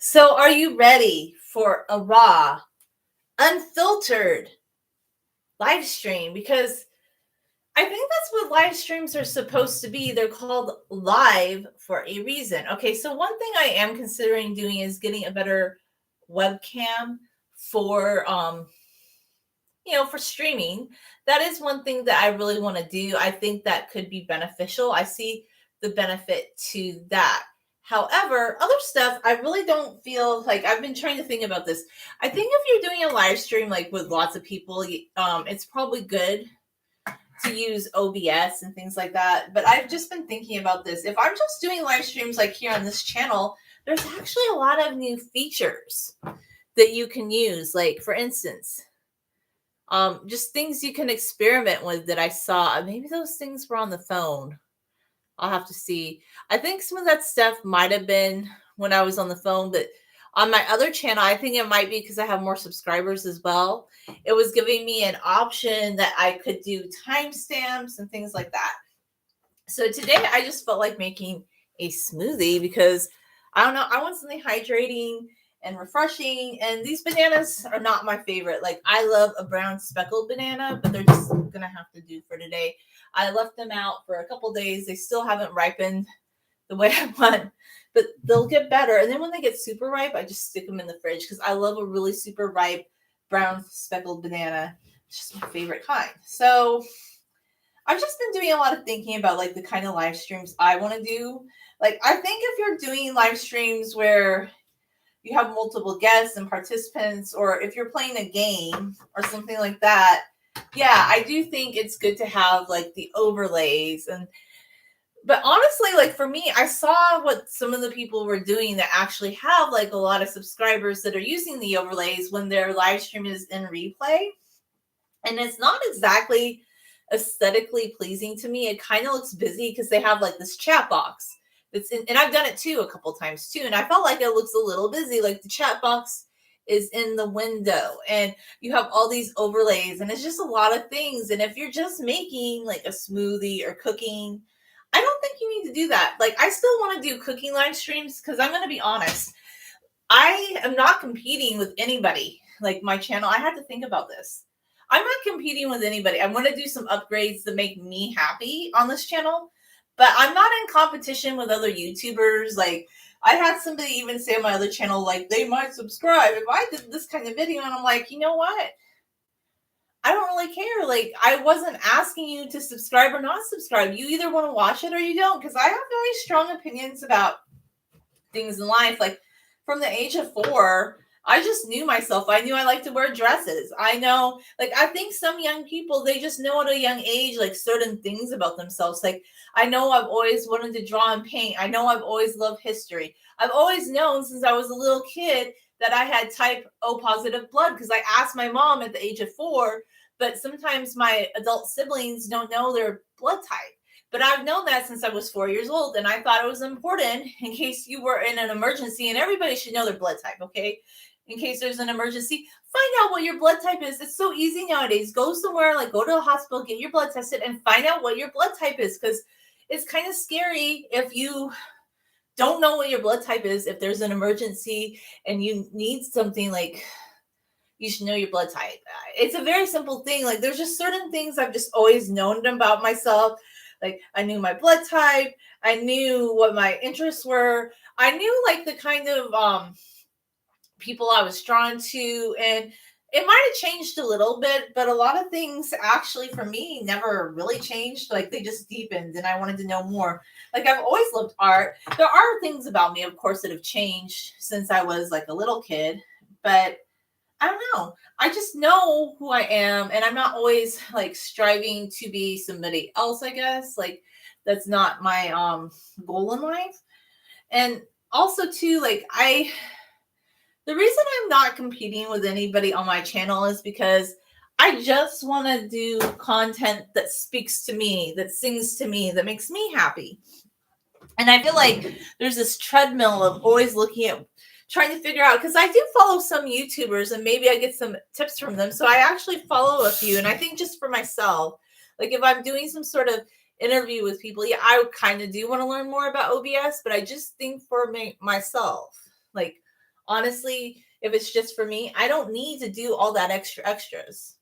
So, are you ready for a raw, unfiltered live stream? Because I think that's what live streams are supposed to be. They're called live for a reason. Okay, so one thing I am considering doing is getting a better webcam for for streaming. That is one thing that I really want to do. I think that could be beneficial. I see the benefit to that. However, other stuff, I really don't feel like I've been trying to think about this. I think if you're doing a live stream like with lots of people, it's probably good to use OBS and things like that. But I've just been thinking about this. If I'm just doing live streams like here on this channel, there's actually a lot of new features that you can use. Like, for instance, just things you can experiment with that I saw. Maybe those things were on the phone. I'll have to see. I think some of that stuff might have been when I was on the phone, but on my other channel, I think it might be because I have more subscribers as well. It was giving me an option that I could do timestamps and things like that. So today I just felt like making a smoothie because I don't know, I want something hydrating and refreshing. And these bananas are not my favorite. Like, I love a brown speckled banana, but they're just gonna have to do for today. I left them out for a couple days. They still haven't ripened the way I want, but they'll get better. And then when they get super ripe, I just stick them in the fridge because I love a really super ripe brown speckled banana. It's just my favorite kind. So I've just been doing a lot of thinking about like the kind of live streams I want to do. Like, I think if you're doing live streams where you have multiple guests and participants, or if you're playing a game or something like that, yeah, I do think it's good to have like the overlays. And but honestly, like for me, I saw what some of the people were doing that actually have like a lot of subscribers that are using the overlays when their live stream is in replay. And it's not exactly aesthetically pleasing to me. It kind of looks busy because they have like this chat box that's in, and I've done it too a couple times too, and I felt like it looks a little busy. Like, the chat box is in the window, and you have all these overlays, and it's just a lot of things. And if you're just making like a smoothie or cooking, I don't think you need to do that. Like, I still want to do cooking live streams because I'm going to be honest, I am not competing with anybody. Like, my channel, I had to think about this. I'm not competing with anybody. I want to do some upgrades that make me happy on this channel, but I'm not in competition with other YouTubers. Like, I had somebody even say on my other channel, like, they might subscribe if I did this kind of video. And I'm like, you know what? I don't really care. Like, I wasn't asking you to subscribe or not subscribe. You either want to watch it or you don't, because I have very strong opinions about things in life. Like, from the age of 4, I just knew myself. I knew I liked to wear dresses. I know, like, I think some young people, they just know at a young age, like, certain things about themselves. Like, I know I've always wanted to draw and paint. I know I've always loved history. I've always known since I was a little kid that I had type O positive blood because I asked my mom at the age of 4, but sometimes my adult siblings don't know their blood type. But I've known that since I was 4 years old, and I thought it was important in case you were in an emergency, and everybody should know their blood type, okay? In case there's an emergency, find out what your blood type is. It's so easy nowadays. Go somewhere, like go to a hospital, get your blood tested, and find out what your blood type is, because it's kind of scary if you don't know what your blood type is. If there's an emergency and you need something, like, you should know your blood type. It's a very simple thing. Like, there's just certain things I've just always known about myself. Like, I knew my blood type. I knew what my interests were. I knew like the kind of people I was drawn to, and it might have changed a little bit, but a lot of things actually for me never really changed. Like, they just deepened, and I wanted to know more. Like, I've always loved art. There are things about me, of course, that have changed since I was like a little kid, but I don't know. I just know who I am, and I'm not always like striving to be somebody else, I guess. Like, that's not my goal in life. And also too, like, the reason I'm not competing with anybody on my channel is because I just want to do content that speaks to me, that sings to me, that makes me happy. And I feel like there's this treadmill of always looking at, trying to figure out, because I do follow some YouTubers and maybe I get some tips from them. So I actually follow a few. And I think just for myself, like if I'm doing some sort of interview with people, yeah, I kind of do want to learn more about OBS, but I just think for myself, like, honestly, if it's just for me, I don't need to do all that extras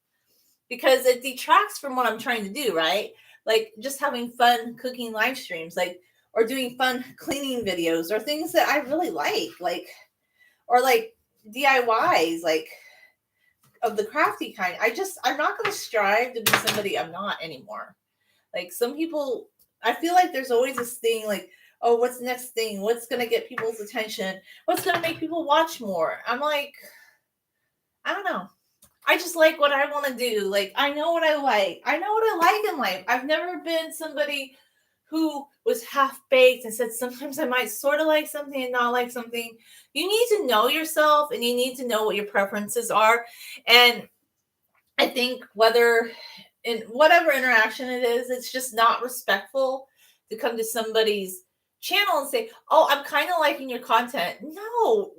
because it detracts from what I'm trying to do, right? Like just having fun cooking live streams, like or doing fun cleaning videos or things that I really like or like DIYs, like of the crafty kind. I'm not going to strive to be somebody I'm not anymore. Like some people, I feel like there's always this thing like, oh, what's the next thing? What's going to get people's attention? What's going to make people watch more? I'm like, I don't know. I just like what I want to do. Like, I know what I like. I know what I like in life. I've never been somebody who was half baked and said sometimes I might sort of like something and not like something. You need to know yourself and you need to know what your preferences are. And I think whether in whatever interaction it is, it's just not respectful to come to somebody's channel and say, "Oh, I'm kind of liking your content." No,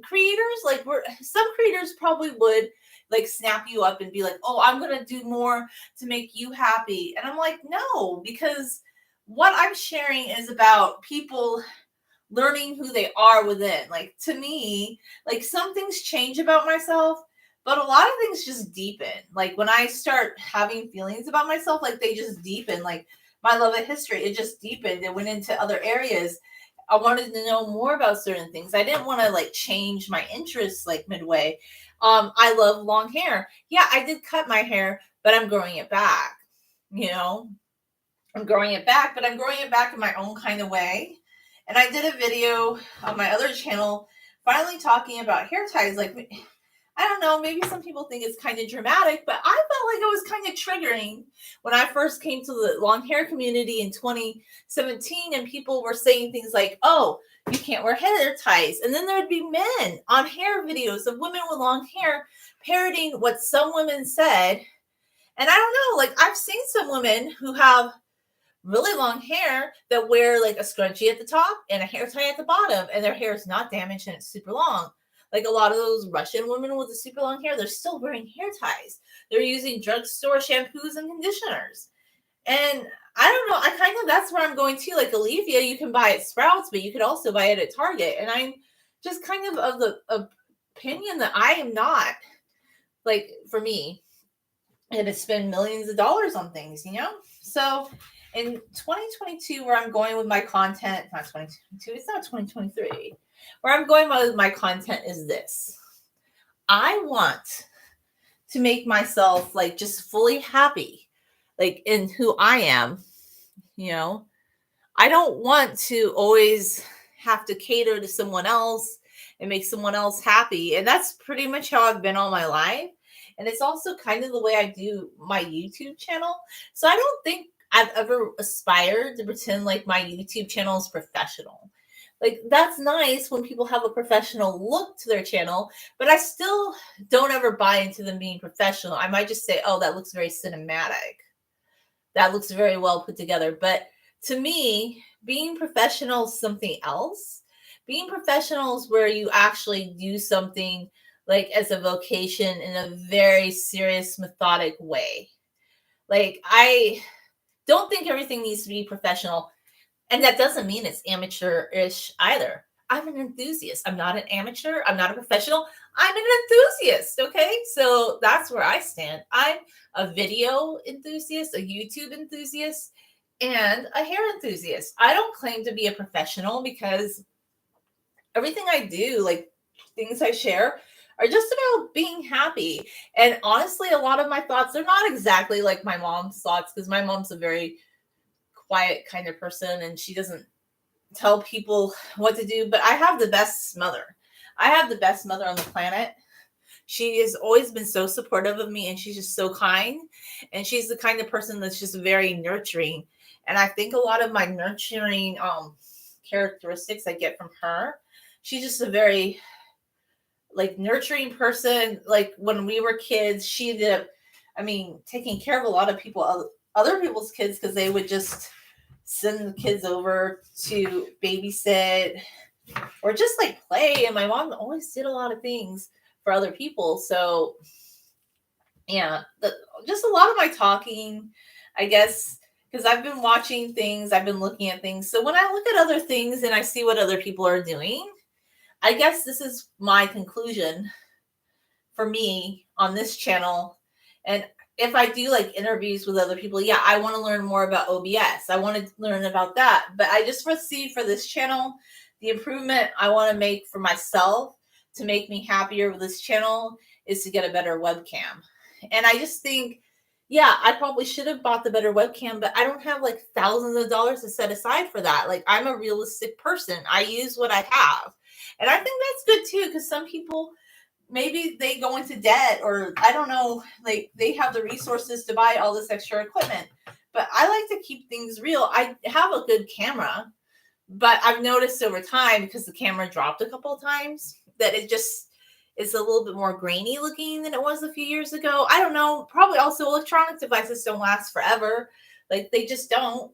creators like some creators probably would like snap you up and be like, "Oh, I'm gonna do more to make you happy," and I'm like, "No," because what I'm sharing is about people learning who they are within. Like to me, like some things change about myself, but a lot of things just deepen. Like when I start having feelings about myself, like they just deepen. Like my love of history, it just deepened. It went into other areas. I wanted to know more about certain things. I didn't want to like change my interests like midway. I love long hair. Yeah, I did cut my hair, but I'm growing it back. You know, I'm growing it back, but I'm growing it back in my own kind of way. And I did a video on my other channel finally talking about hair ties. Like, I don't know, maybe some people think it's kind of dramatic, but I felt like it was kind of triggering when I first came to the long hair community in 2017 and people were saying things like, oh, you can't wear hair ties. And then there'd be men on hair videos of women with long hair parroting what some women said. And I don't know, like I've seen some women who have really long hair that wear like a scrunchie at the top and a hair tie at the bottom, and their hair is not damaged and it's super long. Like a lot of those Russian women with the super long hair, they're still wearing hair ties. They're using drugstore shampoos and conditioners. And I don't know, I kind of, that's where I'm going to. Like Olivia, you can buy at Sprouts, but you could also buy it at Target. And I'm just kind of the opinion that I am not, like, for me, and to spend millions of dollars on things, you know? So in 2022, where I'm going with my content, not 2022, it's not 2023, where I'm going with my content is this. I want to make myself like just fully happy, like in who I am, you know? I don't want to always have to cater to someone else and make someone else happy. And that's pretty much how I've been all my life. And it's also kind of the way I do my YouTube channel. So I don't think I've ever aspired to pretend like my YouTube channel is professional. Like that's nice when people have a professional look to their channel, but I still don't ever buy into them being professional. I might just say, oh, that looks very cinematic. That looks very well put together. But to me, being professional is something else. Being professional is where you actually do something like as a vocation in a very serious, methodic way. Like, I don't think everything needs to be professional. And that doesn't mean it's amateurish either. I'm an enthusiast. I'm not an amateur. I'm not a professional. I'm an enthusiast. Okay. So that's where I stand. I'm a video enthusiast, a YouTube enthusiast, and a hair enthusiast. I don't claim to be a professional because everything I do, like things I share, are just about being happy. And honestly, a lot of my thoughts are not exactly like my mom's thoughts because my mom's a very quiet kind of person and she doesn't tell people what to do, but I have the best mother. I have the best mother on the planet. She has always been so supportive of me and she's just so kind. And she's the kind of person that's just very nurturing. And I think a lot of my nurturing characteristics I get from her. She's just a very like nurturing person. Like when we were kids, she ended up, I mean, taking care of a lot of people, other people's kids, because they would just send the kids over to babysit or just like play. And my mom always did a lot of things for other people. So yeah, just a lot of my talking, I guess, because I've been watching things, I've been looking at things. So when I look at other things and I see what other people are doing, I guess this is my conclusion for me on this channel. And if I do like interviews with other people, yeah, I want to learn more about OBS. I want to learn about that. But I just foresee for this channel, the improvement I want to make for myself to make me happier with this channel is to get a better webcam. And I just think, yeah, I probably should have bought the better webcam, but I don't have like thousands of dollars to set aside for that. Like, I'm a realistic person. I use what I have. And I think that's good too, because some people, maybe they go into debt, or I don't know, like they have the resources to buy all this extra equipment. But I like to keep things real. I have a good camera, but I've noticed over time, because the camera dropped a couple of times, that it just is a little bit more grainy looking than it was a few years ago. I don't know. Probably also electronic devices don't last forever. Like, they just don't.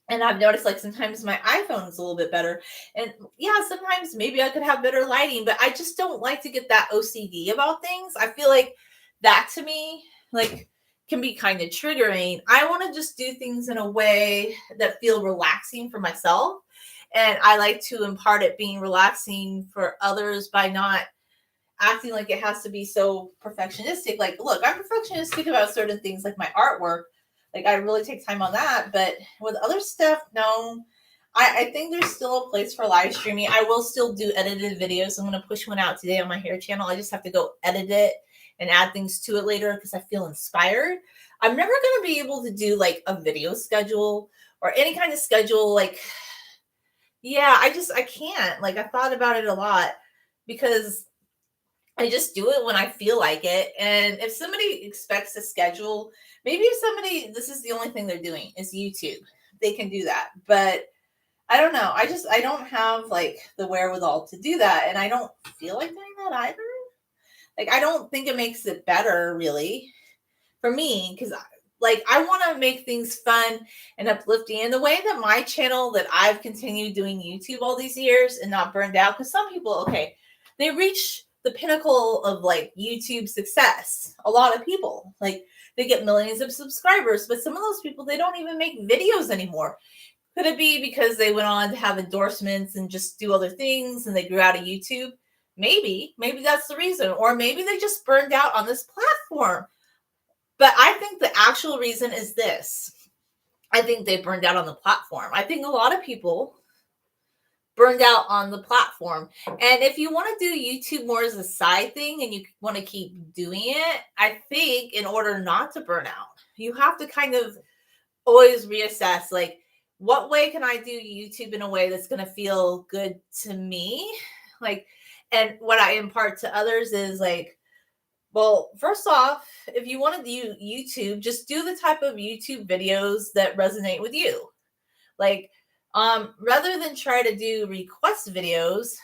And I've noticed, like, sometimes my iPhone is a little bit better. And yeah, sometimes maybe I could have better lighting, but I just don't like to get that OCD about things. I feel like that, to me, like, can be kind of triggering. I want to just do things in a way that feel relaxing for myself. And I like to impart it being relaxing for others by not acting like it has to be so perfectionistic. Like, look, I'm perfectionistic about certain things, like my artwork. Like, I really take time on that. But with other stuff, no. I think there's still a place for live streaming. I will still do edited videos. I'm going to push one out today on my hair channel. I just have to go edit it and add things to it later because I feel inspired. I'm never going to be able to do like a video schedule or any kind of schedule. Like, yeah, I can't. Like, I thought about it a lot because I just do it when I feel like it. And if somebody expects a schedule, maybe if somebody, this is the only thing they're doing is YouTube, they can do that. But I don't know. I don't have like the wherewithal to do that. And I don't feel like doing that either. Like, I don't think it makes it better really for me, because like, I want to make things fun and uplifting in the way that my channel, that I've continued doing YouTube all these years and not burned out. Because some people, okay, they reach the pinnacle of like YouTube success. A lot of people, like, they get millions of subscribers, but some of those people, they don't even make videos anymore. Could it be because they went on to have endorsements and just do other things and they grew out of YouTube? Maybe that's the reason. Or maybe they just burned out on this platform. But I think the actual reason is this. I think they burned out on the platform. I think a lot of people burned out on the platform. And if you want to do YouTube more as a side thing and you want to keep doing it, I think in order not to burn out, you have to kind of always reassess, like, what way can I do YouTube in a way that's going to feel good to me? Like, and what I impart to others is like, well, first off, if you want to do YouTube, just do the type of YouTube videos that resonate with you. Like, rather than try to do request videos,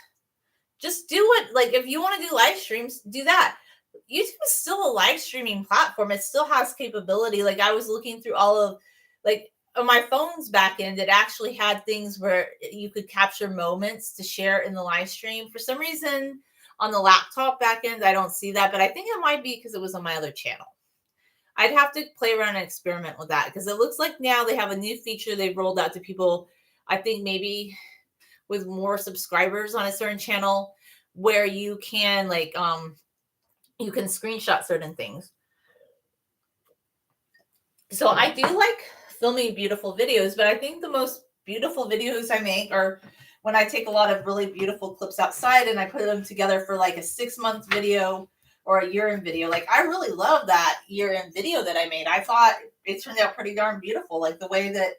just do it. Like, if you want to do live streams, do that. YouTube is still a live streaming platform. It still has capability. Like, I was looking through all of, like, on my phone's back end, it actually had things where you could capture moments to share in the live stream. For some reason, on the laptop back end, I don't see that, but I think it might be because it was on my other channel. I'd have to play around and experiment with that, because it looks like now they have a new feature they've rolled out to people, I think maybe with more subscribers on a certain channel, where you can like you can screenshot certain things. So I do like filming beautiful videos, but I think the most beautiful videos I make are when I take a lot of really beautiful clips outside and I put them together for like a 6-month video or a year in video. Like, I really love that year in video that I made. I thought it turned out pretty darn beautiful. Like, the way that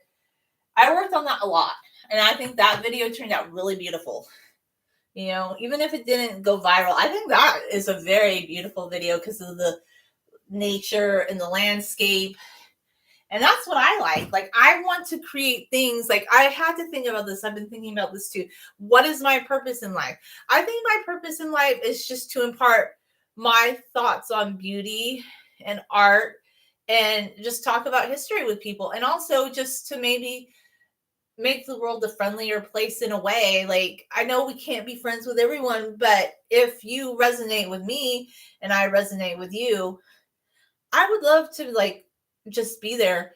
I worked on that a lot. And I think that video turned out really beautiful. You know, even if it didn't go viral, I think that is a very beautiful video because of the nature and the landscape. And that's what I like. Like, I want to create things. Like, I had to think about this. I've been thinking about this too. What is my purpose in life? I think my purpose in life is just to impart my thoughts on beauty and art and just talk about history with people. And also just to maybe make the world a friendlier place in a way. Like, I know we can't be friends with everyone, but if you resonate with me and I resonate with you, I would love to like just be there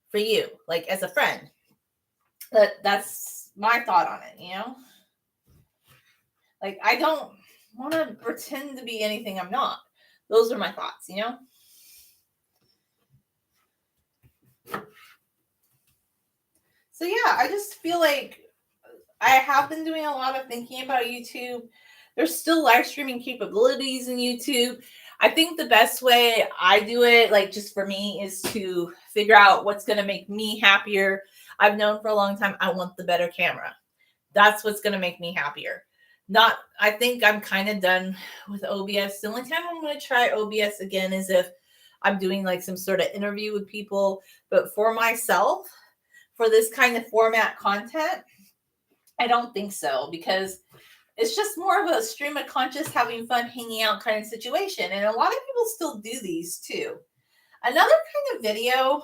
for you, like as a friend. That's my thought on it, you know? Like, I don't want to pretend to be anything I'm not. Those are my thoughts, So yeah, I just feel like I have been doing a lot of thinking about YouTube. There's still live streaming capabilities in YouTube. I think the best way I do it, like just for me, is to figure out what's going to make me happier. I've known for a long time I want the better camera. That's what's going to make me happier. Not, I think I'm kind of done with OBS. The only time I'm going to try OBS again is if I'm doing like some sort of interview with people. But for myself, for this kind of format content, I don't think so, because it's just more of a stream of conscious, having fun, hanging out kind of situation. And a lot of people still do these too. Another kind of video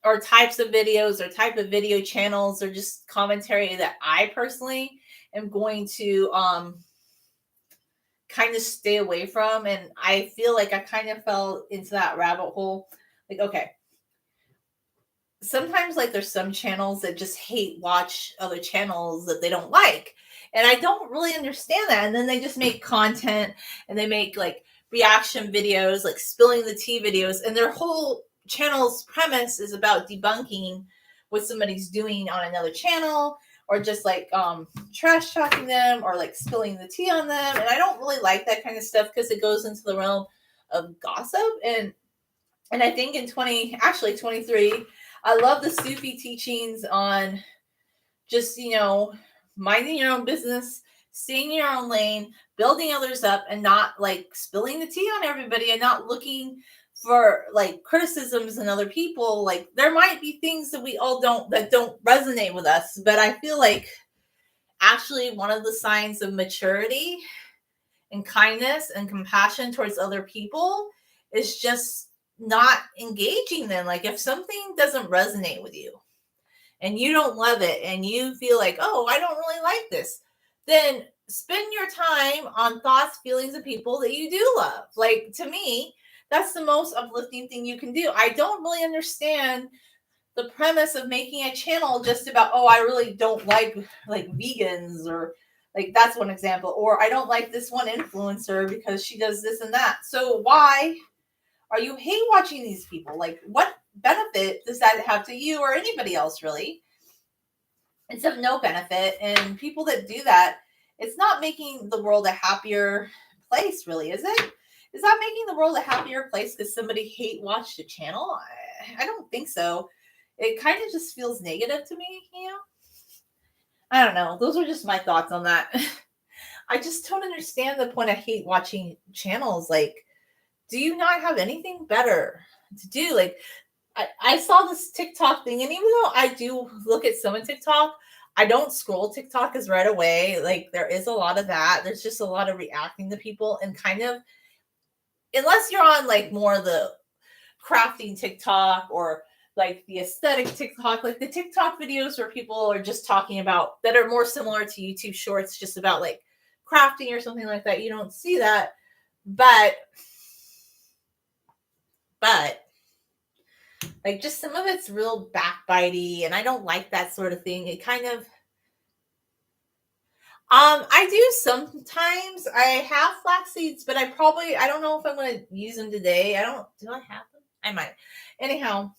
or types of videos or type of video channels or just commentary that I personally am going to kind of stay away from. And I feel like I kind of fell into that rabbit hole. Like, okay, sometimes like there's some channels that just hate watch other channels that they don't like, and I don't really understand that. And then they just make content and they make like reaction videos, like spilling the tea videos, and their whole channel's premise is about debunking what somebody's doing on another channel, or just like trash talking them, or like spilling the tea on them. And I don't really like that kind of stuff because it goes into the realm of gossip. And I think in 23, I love the Sufi teachings on just, minding your own business, staying in your own lane, building others up, and not like spilling the tea on everybody, and not looking for like criticisms in other people. Like, there might be things that we all don't resonate with us, but I feel like actually one of the signs of maturity and kindness and compassion towards other people is just not engaging them. Like, if something doesn't resonate with you and you don't love it and you feel like, oh, I don't really like this, then spend your time on thoughts, feelings of people that you do love. Like, to me, that's the most uplifting thing you can do. I don't really understand the premise of making a channel just about, oh, I really don't like vegans, or like, that's one example, or I don't like this one influencer because she does this and that. So why are you hate watching these people? Like, what benefit does that have to you or anybody else, really? It's of no benefit. And people that do that, it's not making the world a happier place, really, is it? Is that making the world a happier place because somebody hate watched a channel? I don't think so. It kind of just feels negative to me. I don't know. Those are just my thoughts on that. I just don't understand the point of hate watching channels. Like, do you not have anything better to do? Like, I saw this TikTok thing, and even though I do look at some of TikTok, I don't scroll TikTok as right away. Like, there is a lot of that. There's just a lot of reacting to people, and kind of, unless you're on like more the crafting TikTok or like the aesthetic TikTok, like the TikTok videos where people are just talking about, that are more similar to YouTube shorts, just about like crafting or something like that. You don't see that. But like, just some of it's real backbitey, and I don't like that sort of thing. It kind of I do sometimes. I have flax seeds, but I don't know if I'm gonna use them today. Do I have them? I might. Anyhow,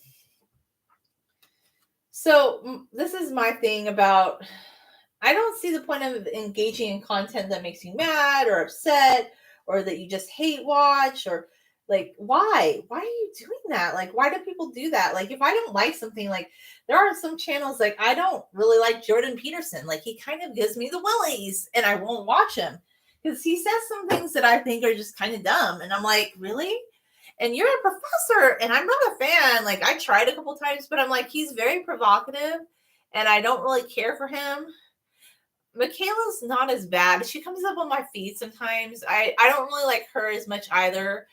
so this is my thing about, I don't see the point of engaging in content that makes you mad or upset, or that you just hate watch, or like, why are you doing that? Like, why do people do that? Like, if I don't like something, like, there are some channels, like, I don't really like Jordan Peterson. Like, he kind of gives me the willies, and I won't watch him because he says some things that I think are just kind of dumb, and I'm like, really? And you're a professor, and I'm not a fan. Like, I tried a couple times, but I'm like, he's very provocative, and I don't really care for him. Michaela's not as bad. She comes up on my feed sometimes. I don't really like her as much either.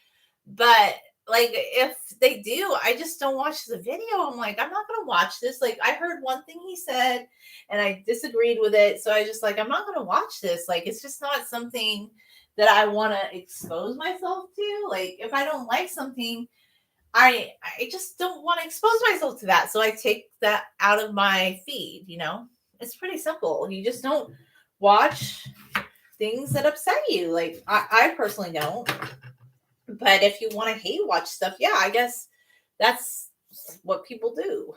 But like, if they do, I just don't watch the video. I'm like, I'm not gonna watch this. Like, I heard one thing he said and I disagreed with it. So I just like, I'm not gonna watch this. Like, it's just not something that I want to expose myself to. Like, if I don't like something, I just don't want to expose myself to that. So I take that out of my feed. It's pretty simple. You just don't watch things that upset you. Like I personally don't. But if you want to hate watch stuff, yeah, I guess that's what people do.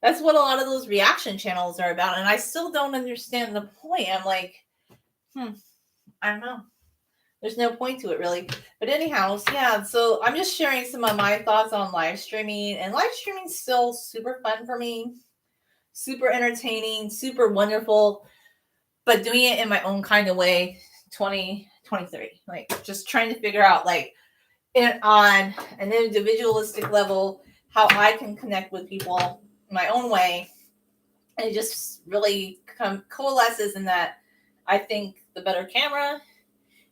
That's what a lot of those reaction channels are about. And I still don't understand the point. I'm like, I don't know. There's no point to it really. But anyhow, yeah, so I'm just sharing some of my thoughts on live streaming. And live streaming's still super fun for me. Super entertaining, super wonderful, but doing it in my own kind of way. 2023. Like just trying to figure out like on an individualistic level how I can connect with people my own way. And it just really coalesces in that I think the better camera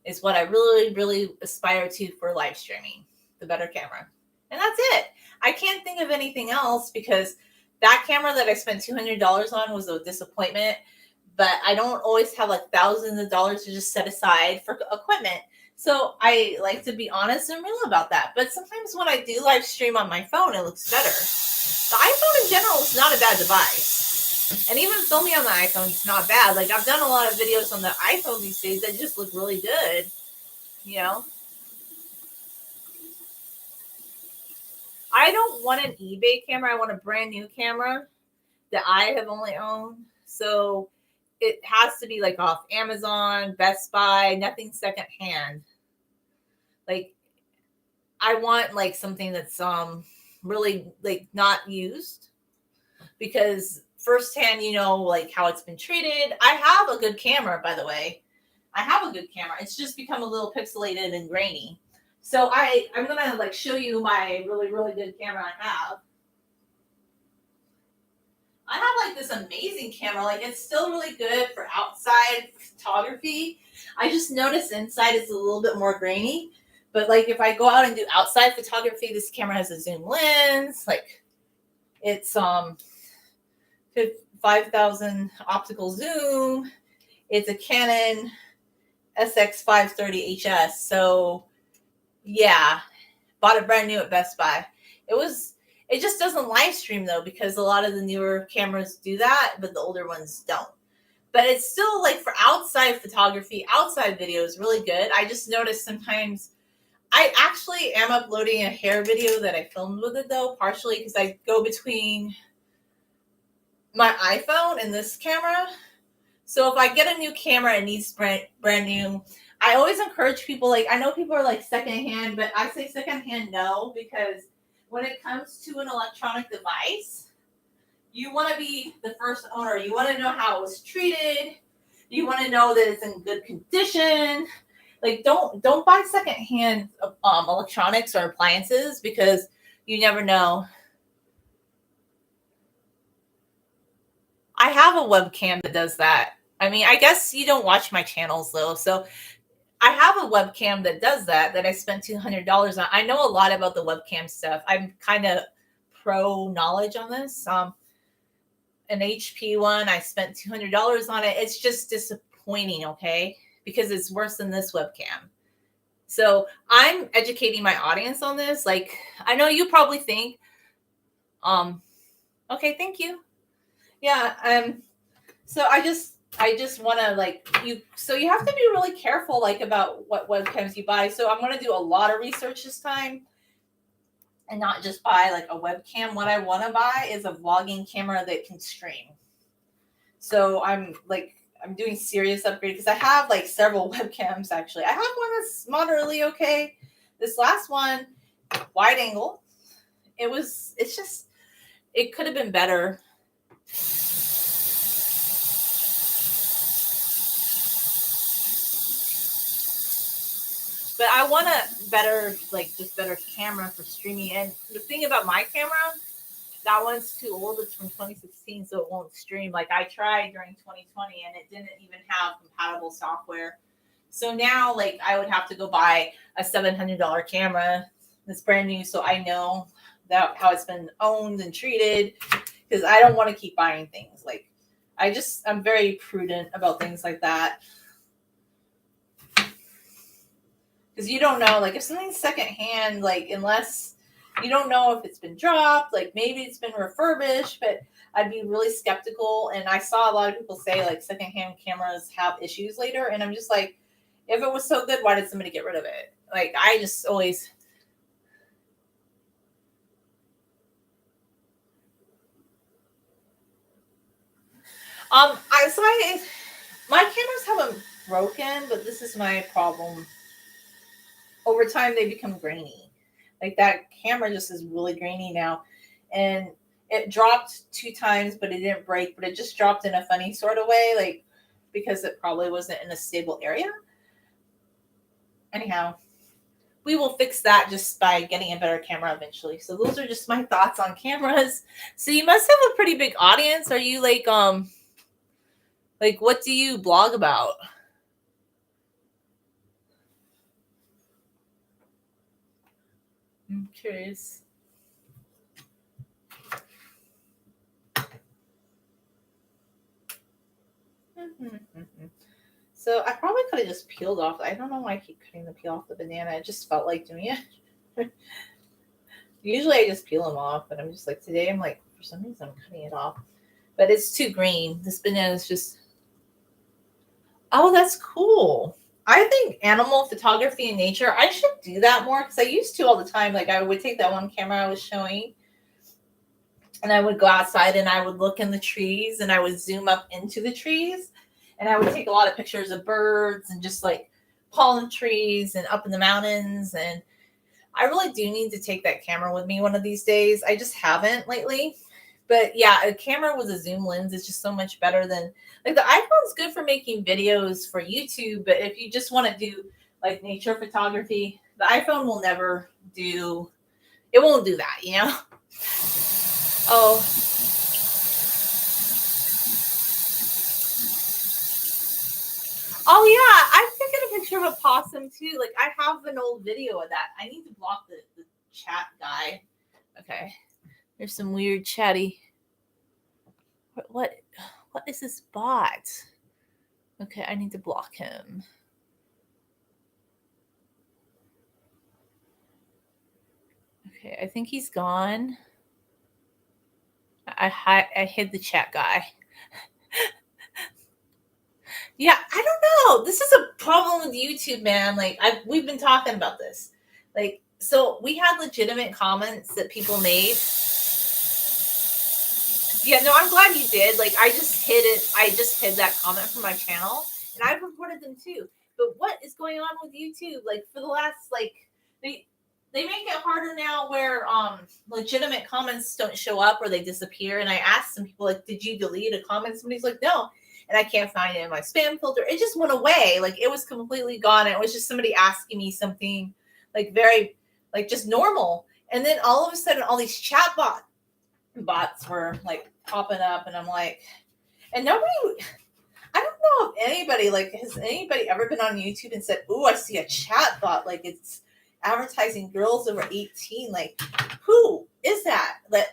is what I really, really aspire to for live streaming. The better camera. And that's it. I can't think of anything else because that camera that I spent $200 on was a disappointment. But I don't always have like thousands of dollars to just set aside for equipment. So I like to be honest and real about that. But sometimes when I do live stream on my phone, it looks better. The iPhone in general is not a bad device. And even filming on the iPhone is not bad. Like I've done a lot of videos on the iPhone these days that just look really good. You know? I don't want an eBay camera. I want a brand new camera that I have only owned. So it has to be like off Amazon, Best Buy, nothing secondhand. Like I want like something that's really like not used because firsthand, you know, like how it's been treated. I have a good camera, by the way. I have a good camera. It's just become a little pixelated and grainy. So I'm gonna like show you my really, really good camera I have. I have like this amazing camera. Like it's still really good for outside photography. I just noticed inside it's a little bit more grainy. But like if I go out and do outside photography, this camera has a zoom lens. Like it's 5,000 optical zoom. It's a Canon SX530HS. So yeah, bought it brand new at Best Buy. It just doesn't live stream though because a lot of the newer cameras do that, but the older ones don't. But it's still like for outside photography, outside videos, really good. I just noticed sometimes I actually am uploading a hair video that I filmed with it though, partially because I go between my iPhone and this camera. So if I get a new camera and needs brand new, I always encourage people, like I know people are like secondhand, but I say secondhand no, because when it comes to an electronic device, you want to be the first owner. You want to know how it was treated. You want to know that it's in good condition. Like don't buy secondhand electronics or appliances because you never know. I have a webcam that does that. I mean, I guess you don't watch my channels though, so I have a webcam that does that I spent $200 on. I know a lot about the webcam stuff. I'm kind of pro knowledge on this. An HP one, I spent $200 on it. It's just disappointing, okay? Because it's worse than this webcam. So I'm educating my audience on this. Like, I know you probably think, okay, thank you. Yeah, so I just want to like so you have to be really careful like about what webcams you buy. So I'm going to do a lot of research this time and not just buy like a webcam. What I want to buy is a vlogging camera that can stream. So I'm doing serious upgrade because I have like several webcams actually. I have one that's moderately okay. This last one, wide angle. It could have been better. But I want a better camera for streaming. And the thing about my camera, that one's too old. It's from 2016, so it won't stream. Like I tried during 2020 and it didn't even have compatible software. So now like I would have to go buy a $700 camera that's brand new so I know that how it's been owned and treated, because I don't want to keep buying things. Like I'm very prudent about things like that. Because you don't know, like if something's secondhand, like unless You don't know if it's been dropped, like maybe it's been refurbished, but I'd be really skeptical. And I saw a lot of people say like secondhand cameras have issues later. And I'm just like, if it was so good, why did somebody get rid of it? Like, I just always. My cameras haven't broken, but this is my problem. Over time, they become grainy. Like that camera just is really grainy now, and it dropped 2 times, but it didn't break. But it just dropped in a funny sort of way, like because it probably wasn't in a stable area. Anyhow, we will fix that just by getting a better camera eventually. So those are just my thoughts on cameras. So you must have a pretty big audience. Are you like what do you blog about? I'm curious. So I probably could have just peeled off. I don't know why I keep cutting the peel off the banana. It just felt like doing it. Usually I just peel them off, but I'm just like today I'm like for some reason I'm cutting it off. But it's too green. This banana is just. Oh, that's cool. I think animal photography in nature. I should do that more because I used to all the time. Like I would take that one camera I was showing, and I would go outside and I would look in the trees and I would zoom up into the trees, and I would take a lot of pictures of birds and just like pollen trees and up in the mountains. And I really do need to take that camera with me one of these days. I just haven't lately. But yeah, a camera with a zoom lens is just so much better than like the iPhone's good for making videos for YouTube, but if you just want to do like nature photography, the iPhone will never do it won't do that, you know? Oh, oh yeah, I took a picture of a possum too. Like I have an old video of that. I need to block the chat guy. Okay. There's some weird chatty. What is this bot? Okay, I need to block him. Okay, I think he's gone. I hid the chat guy. Yeah, I don't know. This is a problem with YouTube, man. Like we've been talking about this. Like so we had legitimate comments that people made. Yeah, no, I'm glad you did. Like I just hid it. I just hid that comment from my channel and I've reported them too. But what is going on with YouTube? Like for the last they make it harder now where legitimate comments don't show up or they disappear. And I asked some people like, did you delete a comment? Somebody's like, no. And I can't find it in my spam filter. It just went away. Like it was completely gone. It was just somebody asking me something like very like just normal. And then all of a sudden all these chat bots were like popping up and I'm like, and nobody I don't know if anybody like has anybody ever been on YouTube and said, "Ooh, I see a chat bot like it's advertising girls over 18." Like, who is that? That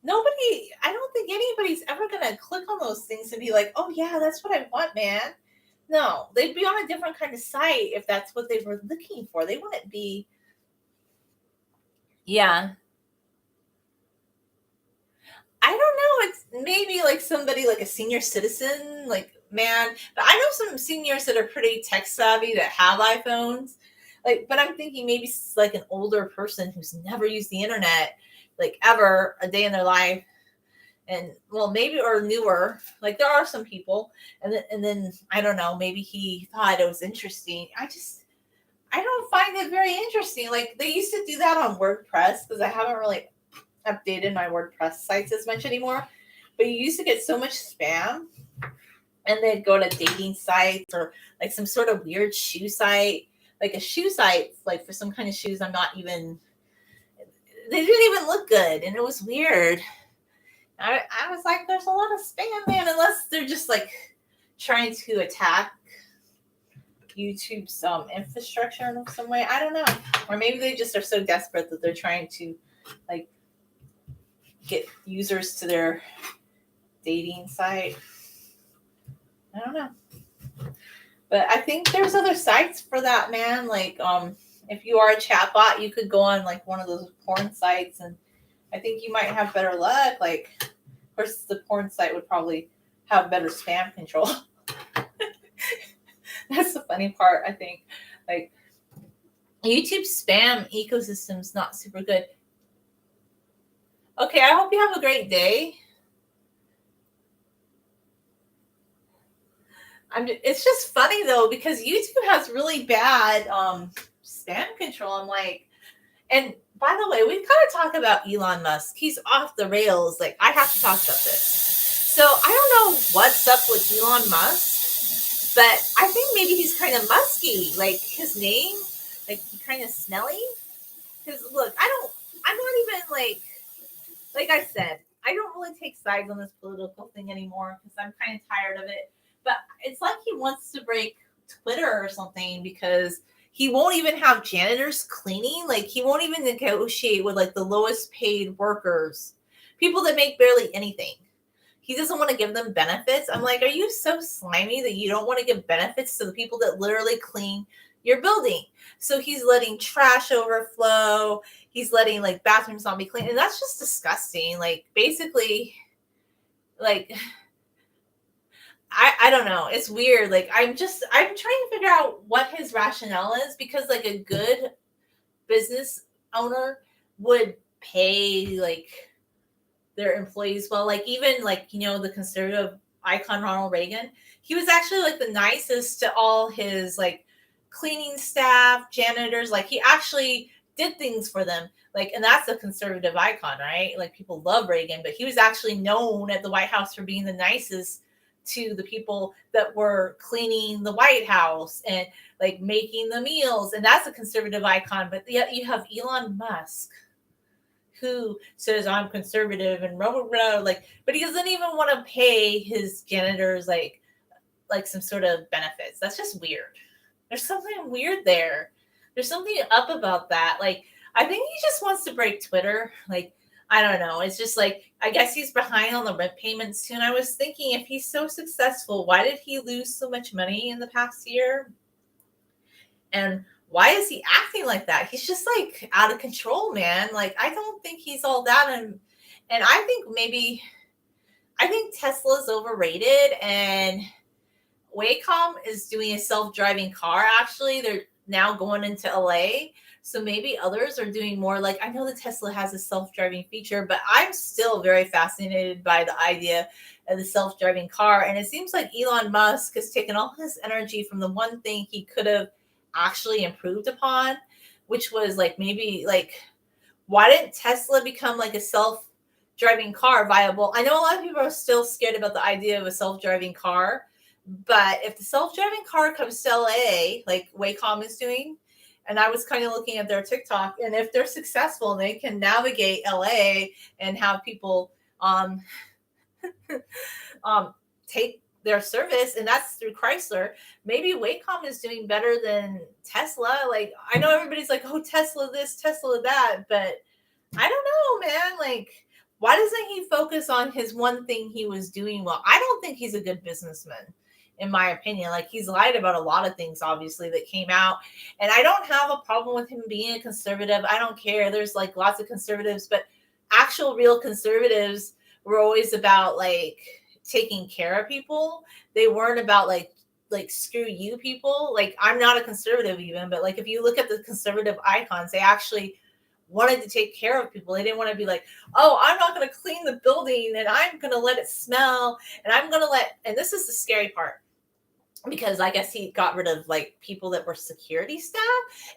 nobody. I don't think anybody's ever gonna click on those things and be like, "Oh yeah, that's what I want, man." No, they'd be on a different kind of site if that's what they were looking for. They wouldn't be. Yeah, I don't know. It's maybe like somebody like a senior citizen, like man. But I know some seniors that are pretty tech savvy that have iPhones. Like, but I'm thinking maybe it's like an older person who's never used the internet, like ever a day in their life, and well, maybe or newer. Like there are some people, and then I don't know. Maybe he thought it was interesting. I don't find it very interesting. Like they used to do that on WordPress because I haven't really updated my WordPress sites as much anymore. But you used to get so much spam, and they'd go to dating sites or like some sort of weird shoe site, like a shoe site, like for some kind of shoes. They didn't even look good, and it was weird. I was like, there's a lot of spam, man, unless they're just like trying to attack YouTube's infrastructure in some way. I don't know, or maybe they just are so desperate that they're trying to like get users to their dating site. I don't know. But I think there's other sites for that, man. Like If you are a chatbot, you could go on like one of those porn sites, and I think you might have better luck. Like, of course, the porn site would probably have better spam control. That's the funny part, I think. Like, YouTube spam ecosystem's not super good. Okay, I hope you have a great day. It's just funny though, because YouTube has really bad spam control. I'm like, and by the way, we've got to talk about Elon Musk. He's off the rails. Like, I have to talk about this. So I don't know what's up with Elon Musk, but I think maybe he's kind of musky. Like, his name, like, he kind of smelly. Because look, I'm not even like I said, I don't really take sides on this political thing anymore because I'm kind of tired of it. But it's like he wants to break Twitter or something, because he won't even have janitors cleaning. Like, he won't even negotiate with like the lowest paid workers, people that make barely anything. He doesn't want to give them benefits. I'm like, are you so slimy that you don't want to give benefits to the people that literally clean your building? So he's letting trash overflow. He's letting like bathrooms not be clean. And that's just disgusting. Like, basically, like, I don't know. It's weird. Like, I'm trying to figure out what his rationale is, because like a good business owner would pay like their employees well. Like, even like, the conservative icon Ronald Reagan, he was actually like the nicest to all his like cleaning staff, janitors. Like, he actually did things for them. Like, and that's a conservative icon, right? Like, people love Reagan, but he was actually known at the White House for being the nicest to the people that were cleaning the White House and like making the meals. And that's a conservative icon. But yet you have Elon Musk, who says I'm conservative and blah, blah, blah. Like, but he doesn't even want to pay his janitors like some sort of benefits. That's just weird. There's something weird there. There's something up about that. Like, I think he just wants to break Twitter. Like, I don't know. It's just like, I guess he's behind on the rent payments too. And I was thinking, if he's so successful, why did he lose so much money in the past year? And why is he acting like that? He's just like out of control, man. Like, I don't think he's all that. And I think Tesla's overrated, and Wacom is doing a self-driving car. Actually, they're now going into LA. So maybe others are doing more. Like, I know that Tesla has a self-driving feature, but I'm still very fascinated by the idea of the self-driving car. And it seems like Elon Musk has taken all his energy from the one thing he could have actually improved upon, which was like, maybe like, why didn't Tesla become like a self-driving car viable? I know a lot of people are still scared about the idea of a self-driving car, but if the self-driving car comes to LA, like Wacom is doing, and I was kind of looking at their TikTok, and if they're successful and they can navigate LA and have people take their service, and that's through Chrysler, maybe Wacom is doing better than Tesla. Like, I know everybody's like, oh, Tesla this, Tesla that, but I don't know, man. Like, why doesn't he focus on his one thing he was doing well? I don't think he's a good businessman, in my opinion. Like, he's lied about a lot of things, obviously, that came out. And I don't have a problem with him being a conservative. I don't care. There's like lots of conservatives, but actual real conservatives were always about like taking care of people. They weren't about like screw you people. Like, I'm not a conservative even, but like, if you look at the conservative icons, they actually wanted to take care of people. They didn't want to be like, oh, I'm not going to clean the building and I'm going to let it smell. And I'm going to and this is the scary part, because I guess he got rid of like people that were security staff,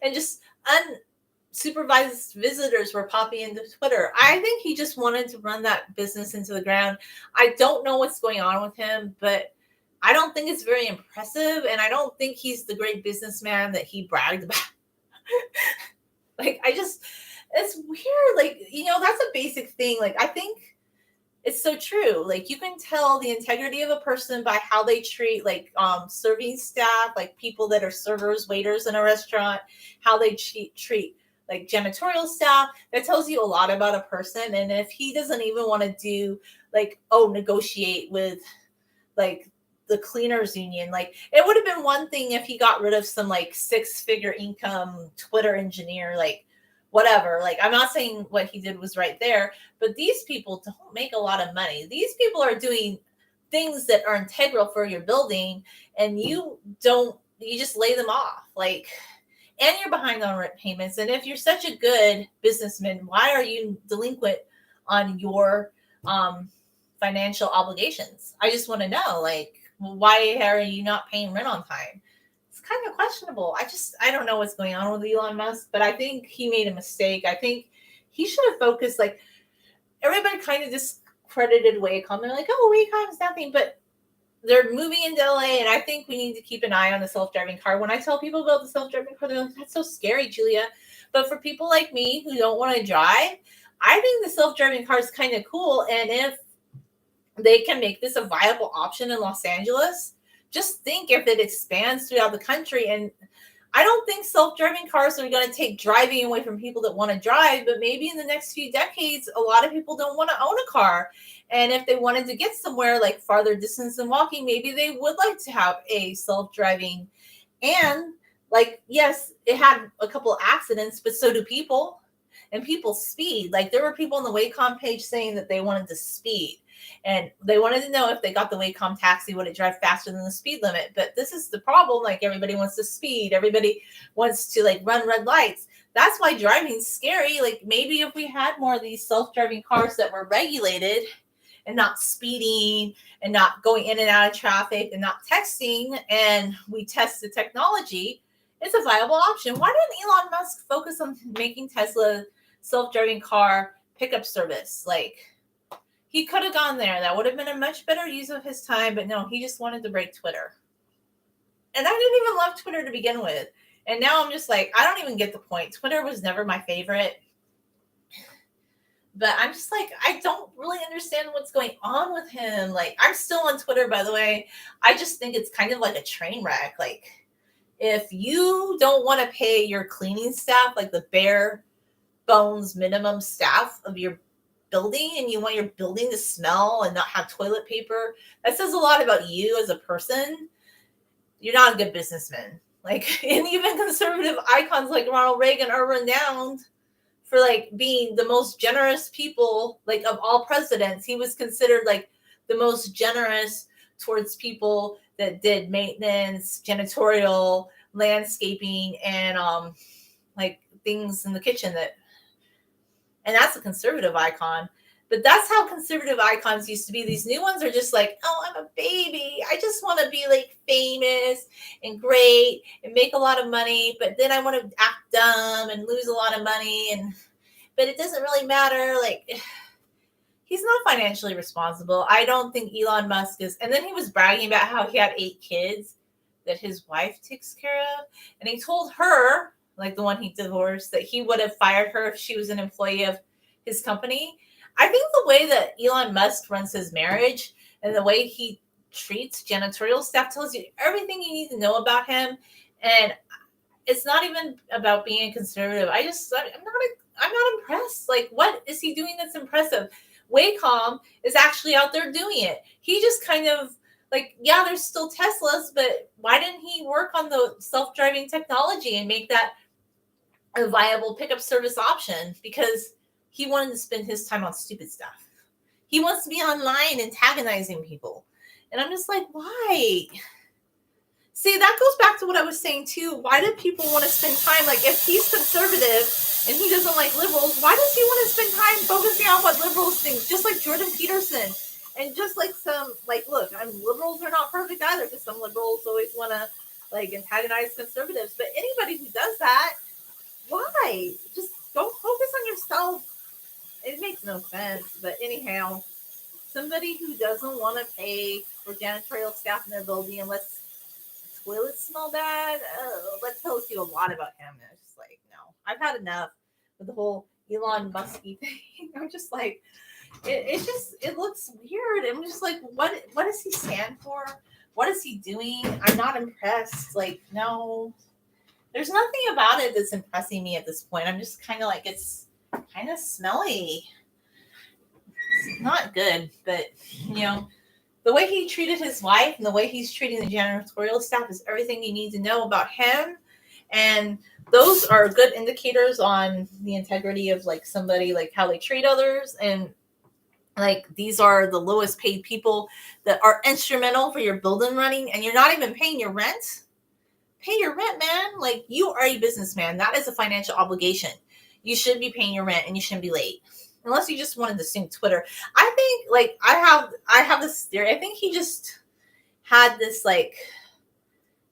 and just unsupervised visitors were popping into Twitter. I think he just wanted to run that business into the ground. I don't know what's going on with him, but I don't think it's very impressive. And I don't think he's the great businessman that he bragged about. Like, it's weird. Like, that's a basic thing. Like, I think it's so true. Like, you can tell the integrity of a person by how they treat like serving staff, like people that are servers, waiters in a restaurant, how they treat like janitorial staff. That tells you a lot about a person. And if he doesn't even want to do like, negotiate with like the cleaners union. Like, it would have been one thing if he got rid of some like 6-figure income Twitter engineer, like whatever. Like, I'm not saying what he did was right there, but these people don't make a lot of money. These people are doing things that are integral for your building, and you just lay them off. Like, and you're behind on rent payments. And if you're such a good businessman, why are you delinquent on your financial obligations? I just want to know, like, why are you not paying rent on time? It's kind of questionable. I don't know what's going on with Elon Musk, but I think he made a mistake. I think he should have focused. Like, everybody kind of discredited Wacom. They're like, oh, Wacom's nothing, but they're moving into LA, and I think we need to keep an eye on the self-driving car. When I tell people about the self-driving car, they're like, that's so scary, Julia. But for people like me who don't want to drive, I think the self-driving car is kind of cool. And if they can make this a viable option in Los Angeles, just think if it expands throughout the country. And I don't think self-driving cars are going to take driving away from people that want to drive, but maybe in the next few decades, a lot of people don't want to own a car. And if they wanted to get somewhere like farther distance than walking, maybe they would like to have a self-driving. And like, yes, it had a couple of accidents, but so do people. And people speed. Like, there were people on the Wacom page saying that they wanted to speed. And they wanted to know if they got the Wacom taxi, would it drive faster than the speed limit? But this is the problem. Like, everybody wants to speed. Everybody wants to like run red lights. That's why driving's scary. Like, maybe if we had more of these self-driving cars that were regulated and not speeding and not going in and out of traffic and not texting, and we test the technology, it's a viable option. Why didn't Elon Musk focus on making Tesla self-driving car pickup service? Like, he could have gone there. That would have been a much better use of his time. But no, he just wanted to break Twitter. And I didn't even love Twitter to begin with. And now I'm just like, I don't even get the point. Twitter was never my favorite. But I'm just like, I don't really understand what's going on with him. Like, I'm still on Twitter, by the way. I just think it's kind of like a train wreck. Like, if you don't want to pay your cleaning staff, like the bare bones minimum staff of your building, and you want your building to smell and not have toilet paper, that says a lot about you as a person. You're not a good businessman. Like, and even conservative icons like Ronald Reagan are renowned for like being the most generous people, like of all presidents. He was considered like the most generous towards people that did maintenance, janitorial, landscaping, and like things in the kitchen. And that's a conservative icon. But that's how conservative icons used to be. These new ones are just like, oh, I'm a baby. I just want to be like famous and great and make a lot of money. But then I want to act dumb and lose a lot of money. But it doesn't really matter. Like, he's not financially responsible. I don't think Elon Musk is. And then he was bragging about how he had 8 kids that his wife takes care of. And he told her, like the one he divorced, that he would have fired her if she was an employee of his company. I think the way that Elon Musk runs his marriage and the way he treats janitorial staff tells you everything you need to know about him. And it's not even about being a conservative. I'm not impressed. Like, what is he doing that's impressive? Wacom is actually out there doing it. He just kind of like, yeah, there's still Teslas, but why didn't he work on the self-driving technology and make that a viable pickup service option? Because he wanted to spend his time on stupid stuff. He wants to be online antagonizing people. And I'm just like, why? See, that goes back to what I was saying too. Why do people want to spend time? Like, if he's conservative and he doesn't like liberals, why does he want to spend time focusing on what liberals think? Just like Jordan Peterson. And just like some, like, look, liberals are not perfect either, because some liberals always want to like antagonize conservatives. But anybody who does that, why? Just go focus on yourself. It makes no sense. But anyhow, somebody who doesn't want to pay for janitorial staff in their building unless toilets smell bad, that tells you a lot about him. And it's just like, no, I've had enough with the whole Elon Musky thing. I'm just like, it looks weird. I'm just like, what does he stand for? What is he doing? I'm not impressed. Like, no, there's nothing about it that's impressing me at this point. I'm just kind of like, it's kind of smelly. It's not good, but you know, The way he treated his wife and the way he's treating the janitorial staff is everything you need to know about him. And those are good indicators on the integrity of like somebody, like how they treat others. And like these are the lowest paid people that are instrumental for your building running, and you're not even paying your rent. Pay your rent, man. Like, you are a businessman. That is a financial obligation. You should be paying your rent, and you shouldn't be late. Unless you just wanted to sing Twitter. I think, like, I have this theory. I think he just had this, like,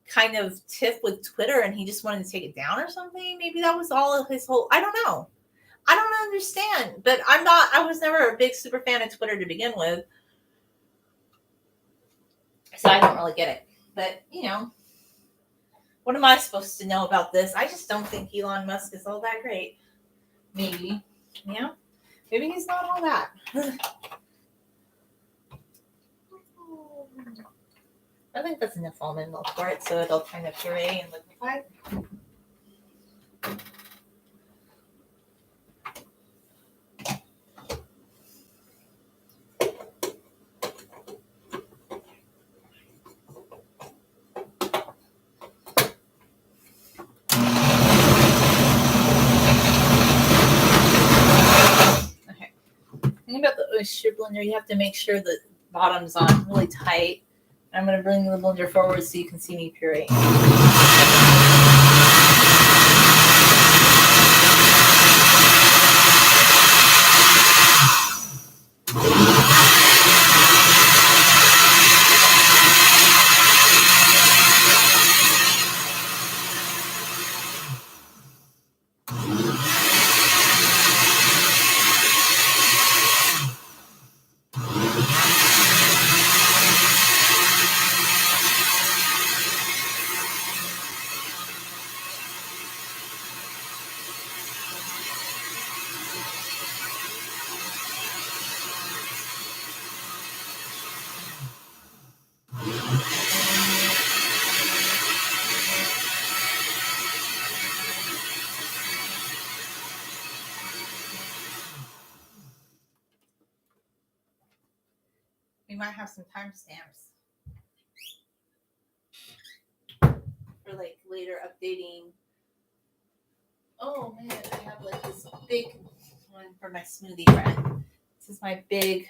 kind of tiff with Twitter, and he just wanted to take it down or something. Maybe that was all of his whole, I don't know. I don't understand. But I was never a big super fan of Twitter to begin with. So I don't really get it. But, you know, what am I supposed to know about this? I just don't think Elon Musk is all that great. Maybe. Yeah. Maybe he's not all that. I think that's enough almond milk for it, so it'll kind of puree and liquefy. Thing about the oyster blender, you have to make sure the bottom's on really tight. I'm going to bring the blender forward so you can see me puree. We might have some timestamps for like later updating. Oh man, I have like this big one for my smoothie friend. This is my big.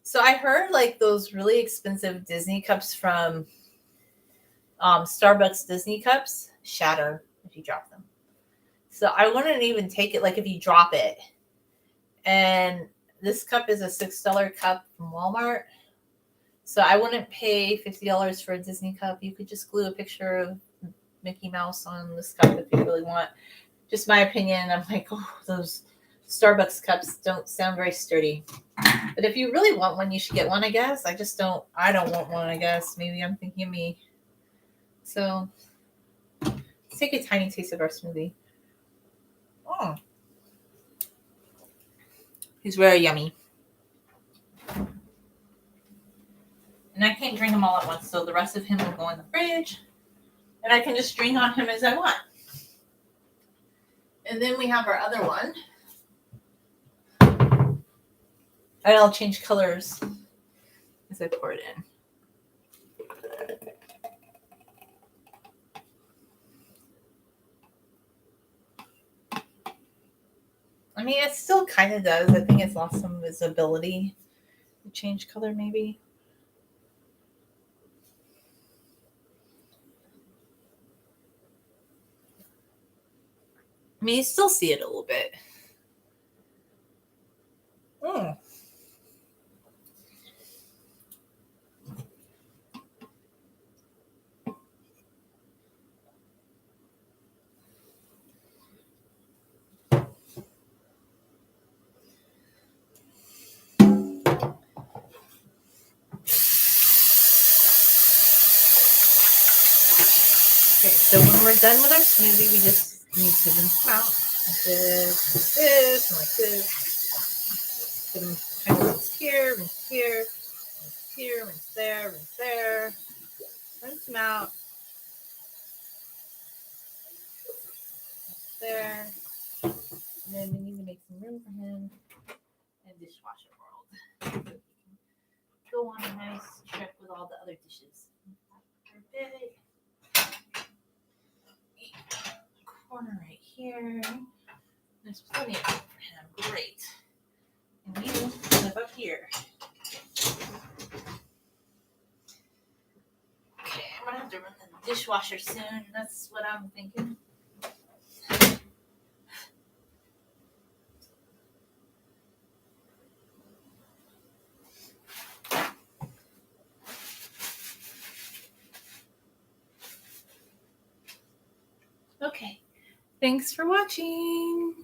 So I heard like those really expensive Disney cups from Starbucks Disney cups shatter if you drop them. So I wouldn't even take it like if you drop it. And this cup is a $6 cup from Walmart. So I wouldn't pay $50 for a Disney cup. You could just glue a picture of Mickey Mouse on this cup if you really want. Just my opinion. I'm like, oh, those Starbucks cups don't sound very sturdy. But if you really want one, you should get one, I guess. I don't want one, I guess. Maybe I'm thinking of me. So let's take a tiny taste of our smoothie. Oh. He's very yummy. And I can't drink them all at once, so the rest of him will go in the fridge. And I can just drink on him as I want. And then we have our other one. And I'll change colors as I pour it in. I mean, it still kind of does. I think it's lost some visibility. Change color, maybe. I mean, you still see it a little bit. Mm. Okay, so when we're done with our smoothie, we just need to rinse them out like this, and like this. Put them kind of rinse here, rinse here, rinse here, rinse there, rinse there. Rinse them out. There. And then we need to make some room for him in dishwasher world. go on a nice trip with all the other dishes. Big corner right here. There's plenty of room for him. Great. And you live up here. Okay, I'm gonna have to run the dishwasher soon. That's what I'm thinking. Okay. Thanks for watching.